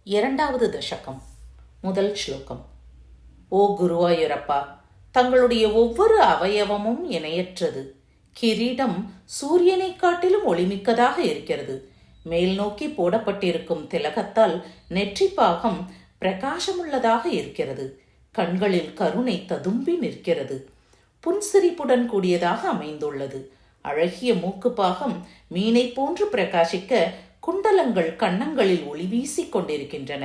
இரண்டாவது தசகம். முதல் ஸ்லோகம். ஓ குருவாயூரப்பா, தங்களுடைய ஒவ்வொரு அவயவமும் இணையற்றது. கிரீடம் சூரியனை காட்டிலும் ஒளிமிக்கதாக இருக்கிறது. மேல் நோக்கி போடப்பட்டிருக்கும் திலகத்தால் நெற்றி பாகம் பிரகாசமுள்ளதாக இருக்கிறது. கண்களில் கருணை ததும்பி நிற்கிறது. புன்சிரிப்புடன் கூடியதாக அமைந்துள்ளது. அழகிய மூக்கு பாகம் மீனை போன்று பிரகாசிக்க குண்டலங்கள் கன்னங்களில் ஒளி வீசிக் கொண்டிருக்கின்றன.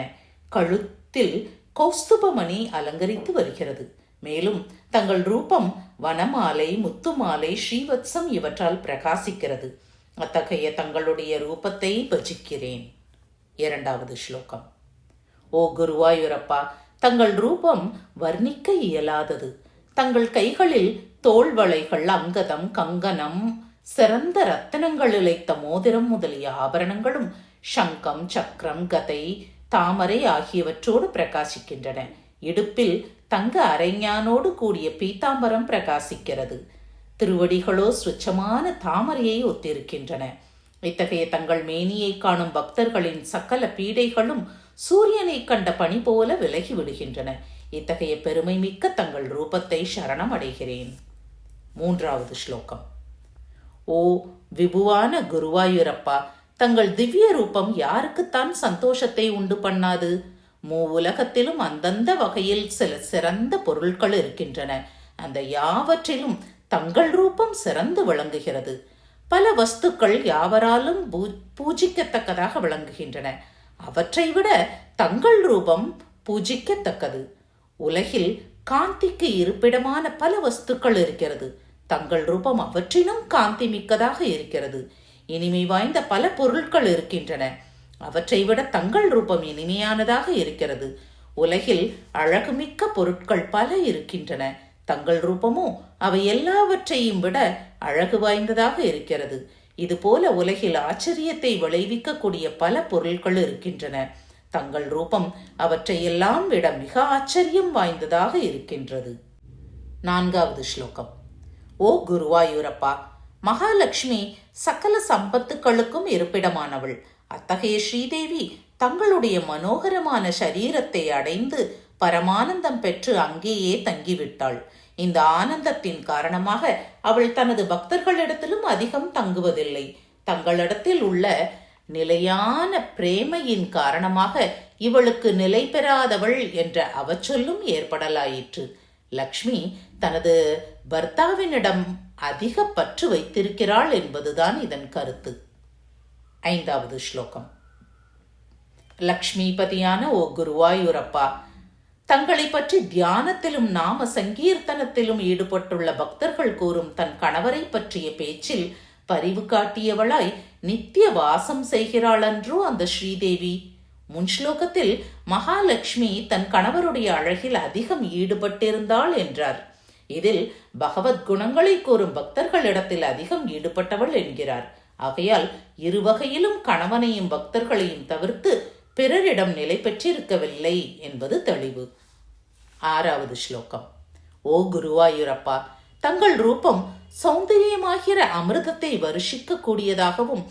கழுத்தில் கௌஸ்துபமணி அலங்கரித்து வருகிறது. மேலும் தங்கள் ரூபம் வனமாலை, முத்துமாலை, ஸ்ரீவத்சம் இவற்றால் பிரகாசிக்கிறது. அத்தகைய தங்களுடைய ரூபத்தை பஜிக்கிறேன். இரண்டாவது ஸ்லோகம். ஓ குருவாயூரப்பா, தங்கள் ரூபம் வர்ணிக்க இயலாதது. தங்கள் கைகளில் தோள்வளைகள், அங்கதம், கங்கணம், சிறந்த ரத்தினங்கள் இழைத்த மோதிரம் முதலிய ஆபரணங்களும் சங்கம், சக்கரம், கதை, தாமரை ஆகியவற்றோடு பிரகாசிக்கின்றன. இடுப்பில் தங்க அரைஞானோடு கூடிய பீதாம்பரம் பிரகாசிக்கிறது. திருவடிகளோ சுச்சமான தாமரையை ஒத்திருக்கின்றன. இத்தகைய தங்கள் மேனியை காணும் பக்தர்களின் சகல பீடைகளும் சூரியனை கண்ட பனி போல விலகி விடுகின்றன. இத்தகைய பெருமை மிக்க தங்கள் ரூபத்தை சரணம் அடைகிறேன். மூன்றாவது ஸ்லோகம். ஓ விபுவான குருவாயூரப்பா, தங்கள் திவ்ய ரூபம் யாருக்குத்தான் சந்தோஷத்தை உண்டு பண்ணாது? உலகத்திலும் அந்தந்த வகையில் சில சிறந்த பொருட்கள் இருக்கின்றன. அந்த யாவற்றிலும் தங்கள் ரூபம் சிறந்து விளங்குகிறது. பல வஸ்துக்கள் யாவராலும் பூஜிக்கத்தக்கதாக விளங்குகின்றன. அவற்றை விட தங்கள் ரூபம் பூஜிக்கத்தக்கது. உலகில் காந்திக்கு இருப்பிடமான பல வஸ்துக்கள் இருக்கிறது. தங்கள் ரூபம் அவற்றினும் காந்தி மிக்கதாக இருக்கிறது. இனிமை வாய்ந்த பல பொருட்கள் இருக்கின்றன. அவற்றை விட தங்கள் ரூபம் இனிமையானதாக இருக்கிறது. உலகில் அழகுமிக்க பொருட்கள் பல இருக்கின்றன. தங்கள் ரூபமோ அவை எல்லாவற்றையும் விட அழகு வாய்ந்ததாக இருக்கிறது. இதுபோல உலகில் ஆச்சரியத்தை விளைவிக்கக்கூடிய பல பொருட்கள் இருக்கின்றன. தங்கள் ரூபம் அவற்றையெல்லாம் விட மிக ஆச்சரியம் வாய்ந்ததாக இருக்கின்றது. நான்காவது ஸ்லோகம். ஓ குருவாயூரப்பா, மகாலட்சுமி சகல சம்பத்துக்களுக்கும் இருப்பிடமானவள். அத்தகைய ஸ்ரீதேவி தங்களுடைய மனோகரமான சரீரத்தை அடைந்து பரமானந்தம் பெற்று அங்கேயே தங்கிவிட்டாள். இந்த ஆனந்தத்தின் காரணமாக அவள் தனது பக்தர்களிடத்திலும் அதிகம் தங்குவதில்லை. தங்களிடத்தில் உள்ள நிலையான பிரேமையின் காரணமாக இவளுக்கு நிலை பெறாதவள் என்ற அவச்சொல்லும் ஏற்படலாயிற்று. லக்ஷ்மி தனது பர்த்தாவினிடம் அதிக பற்று வைத்திருக்கிறாள் என்பதுதான் இதன் கருத்து. ஐந்தாவது ஸ்லோகம். லக்ஷ்மிபதியான ஓ குருவாயூரப்பா, தங்களை பற்றி தியானத்திலும் நாம சங்கீர்த்தனத்திலும் ஈடுபட்டுள்ள பக்தர்கள் கூறும் தன் கணவரை பற்றிய பேச்சில் பரிவு காட்டியவளாய் நித்திய வாசம் செய்கிறாளன்றோ அந்த ஸ்ரீதேவி. முன் ஸ்லோகத்தில் மகாலட்சுமி தன் கணவருடைய அழகில் அதிகம் ஈடுபட்டிருந்தாள் என்றார். இதில் பகவத் குணங்களை கூறும் பக்தர்களிடத்தில் அதிகம் ஈடுபட்டவள் என்கிறார். ஆகையால் இருவகையிலும் கணவனையும் பக்தர்களையும் தவிர்த்து பிறரிடம் நிலை பெற்றிருக்கவில்லை என்பது தெளிவு. ஆறாவது ஸ்லோகம். ஓ குருவாயூரப்பா, தங்கள் ரூபம் சௌந்தரியமாகிற அமிர்தத்தை வருஷிக்க கூடியதாகவும்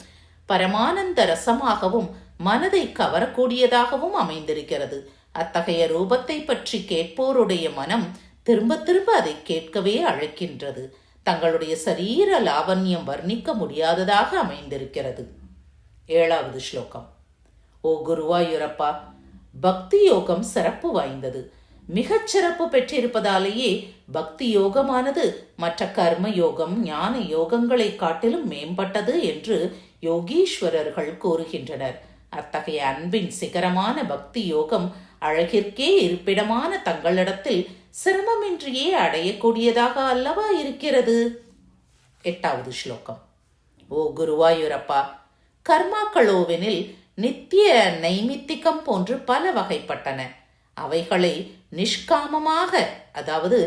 பரமானந்த ரசமாகவும் மனதை கவரக்கூடியதாகவும் அமைந்திருக்கிறது. அத்தகைய ரூபத்தை பற்றி கேட்போருடைய மனம் திரும்ப திரும்ப அதை கேட்கவே அழைக்கின்றது. தங்களுடைய சரீர லாவண்யம் வர்ணிக்க முடியாததாக அமைந்திருக்கிறது. ஏழாவது ஸ்லோகம். ஓ குருவாயூரப்பா, பக்தி யோகம் சிறப்பு வாய்ந்தது. மிகச் சிறப்பு பெற்றிருப்பதாலேயே பக்தி யோகமானது மற்ற கர்ம யோகம், ஞான யோகங்களை காட்டிலும் மேம்பட்டது என்று யோகீஸ்வரர்கள் கூறுகின்றனர். அத்தகைய அன்பின் சிகரமான பக்தி யோகம் அழகிற்கே இருப்பிடமான தங்களிடத்தில் சிரமமின்றியே அடையக்கூடியதாக அல்லவா இருக்கிறது. எட்டாவது ஸ்லோகம். ஓ குருவாயூரப்பா, கர்மாக்களோவெனில் நித்திய நைமித்திகம் போன்று பல வகைப்பட்டன. அவைகளை நிஷ்காமமாக, அதாவது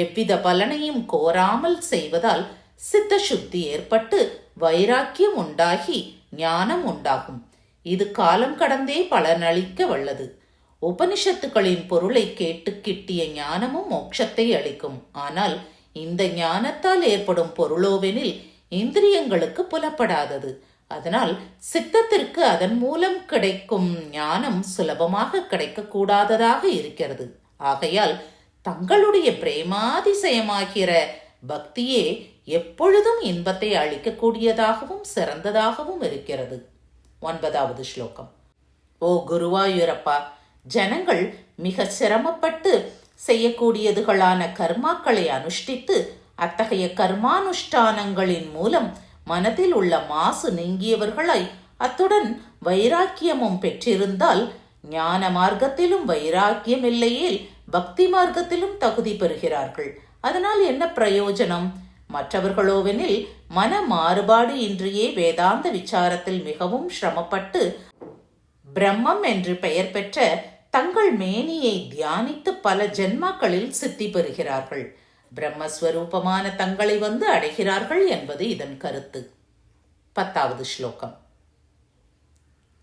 எவ்வித பலனையும் கோராமல் செய்வதால் சித்த சுத்தி ஏற்பட்டு வைராக்கியம் உண்டாகி ஞானம் உண்டாகும். இது காலம் கடந்தே பலனளிக்க வல்லது. உபனிஷத்துக்களின் பொருளை கேட்டு கிட்டிய ஞானமும் மோட்சத்தை அளிக்கும். ஆனால் இந்த ஞானத்தால் ஏற்படும் பொருளோவெனில் இந்திரியங்களுக்கு புலப்படாதது. அதனால் சித்தத்திற்கு அதன் மூலம் கிடைக்கும் ஞானம் சுலபமாக கிடைக்கக்கூடாததாக இருக்கிறது. ஆகையால் தங்களுடைய பிரேமாதிசயமாகிற பக்தியே எப்பொழுதும் இன்பத்தை அளிக்கக்கூடியதாகவும் சிறந்ததாகவும் இருக்கிறது. 9வது ஸ்லோகம். ஓ குருவாயூரப்பா, ஜனங்கள் மிக சிரமப்பட்டு செய்யக்கூடியதுகளான கர்மாக்களை அனுஷ்டித்து அத்தகைய கர்மானுஷ்டானங்களின் மூலம் மனதில் உள்ள மாசு நீங்கியவர்களாய் அத்துடன் வைராக்கியமும் பெற்றிருந்தால் ஞான மார்க்கத்திலும் வைராக்கியம் இல்லையேல் பக்தி மார்க்கத்திலும் தகுதி பெறுகிறார்கள். அதனால் என்ன பிரயோஜனம்? மற்றவர்களோவெனில் மன மாறுபாடு இன்றியே வேதாந்த விசாரத்தில் மிகவும் சிரமப்பட்டு பிரம்மம் என்று பெயர் பெற்ற தங்கள் மேனியை தியானித்து பல ஜென்மாக்களில் சித்தி பெறுகிறார்கள். பிரம்மஸ்வரூபமான தங்களை வந்து அடைகிறார்கள் என்பது இதன் கருத்து. 10வது ஸ்லோகம்.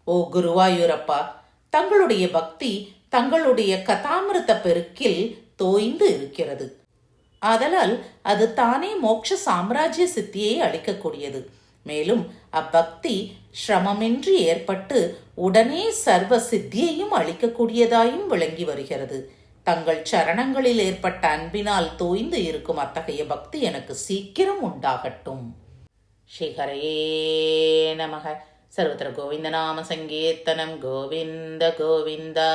ஓ குருவாயூரப்பா, தங்களுடைய பக்தி தங்களுடைய கதாமிருத பெருக்கில் தோய்ந்து இருக்கிறது. ஆதலால் அது தானே மோட்ச சாம்ராஜ்ய சித்தியை அளிக்கக்கூடியது. மேலும் அப்பக்தி சிரமமின்றி ஏற்பட்டு உடனே சர்வ சித்தியையும் அளிக்கக்கூடியதாயும் விளங்கி வருகிறது. தங்கள் சரணங்களில் ஏற்பட்ட அன்பினால் தோய்ந்து இருக்கும் அத்தகைய பக்தி எனக்கு சீக்கிரம் உண்டாகட்டும். ஸ்ரீஹரயே நமக. சர்வத்திர கோவிந்த நாம சங்கீர்த்தனம். கோவிந்த கோவிந்தா.